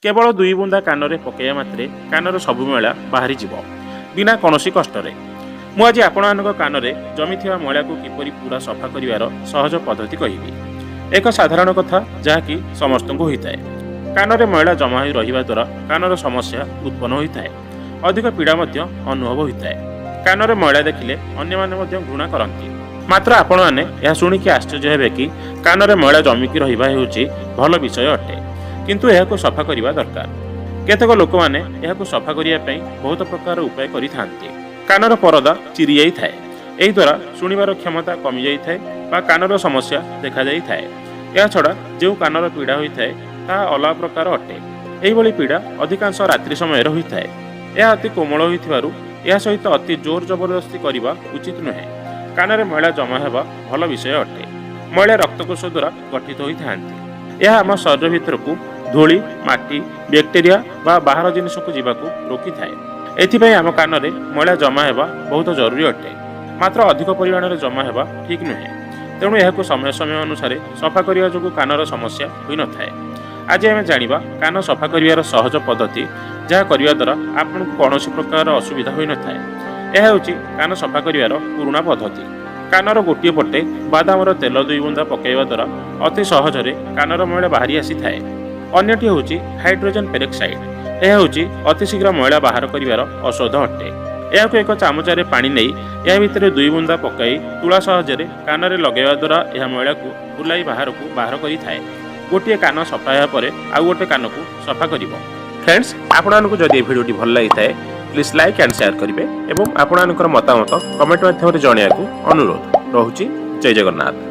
केवल 2 बुंदा कान में पकड़ा मात्रे कानर सबु मैला बाहरी जीव बिना कौन कष्ट। मु आज आपण कान में जमी मैला को किपर पूरा सफा कर सहज पद्धति कहबी। एक साधारण कथा जहाँकि समस्त को होता है। कान में मैला जमा हो रहा द्वारा कानर समस्या उत्पन्न होता है, अधिक पीड़ा अनुभव होता है। कान में मैला देखिले अन्य माने घृणा करती, मात्र आपण मैंने शुणिकी आश्चर्य हे कि कान में मैला जमिकी रहा भल विषय अटे, किंतु यह सफा करने दरकार। केतक लोक मैंने सफा करने बहुत प्रकार उपाय करिथांती। कानर परदा चिरी जाई थाए, एही द्वारा शुणिबार क्षमता कमी जाई थाए बा कानर समस्या देखा जाई थाए। या छड़ा जो कानर पीड़ा होता है ताहा अलग प्रकार अटे। एही पीड़ा अधिकांश रात्रि समय होता है। यह अति कोमल होइथिबारु यह सहित अति जोर जबरदस्ती करने उचित नुहे। कान में मैला जमा होगा भल विषय अटे। मैला रक्तकोश द्वारा गठित होता है। यह आम शरीर भितर को धूली, माटी, बैक्टेरिया बा बाहर जिनिस को जीवाकू रोकी थाए। एथिपाई आम कान में मैला जमा होगा बहुत जरूरी अटे, मात्र अधिक परिमाण में जमा होगा ठीक नुहे। तेणु यह समय समय अनुसार सफा करने जो कानर समस्या हो न थाए। आज आम जाना कान सफा कर सहज पद्धति जहाँ करने द्वारा आपको कौन प्रकार असुविधा हो न थाए। यह हूँ कान सफा कर पुराणा पद्धति। कानर गोटे पटे बादामर तेल 2 बुंदा पकड़ा द्वारा अति सहजरे कानर मैला बाहरी आसी थाए। अन्यटी हूँ हाइड्रोजन पेरोक्साइड। यह हूँ अतिशीघ्र मैला बाहर कर औषध अटे। यह एक चामचारे पानी नहीं यह भितर 2 बुंदा पकाई तुला सहजरे कान में लगेवा द्वारा यह मैला को बुलाई बाहर कर थाए। गोटे कान सफा होगा आउ गोटे कान को सफा कर। फ्रेंड्स, आपको जदि भिडियो भल लगी थाए प्लीज लाइक एंड शेयर करेंगे और आपण मतामत कमेंट माध्यम जनवाक अनुरोध। रहुछि। जय जगन्नाथ।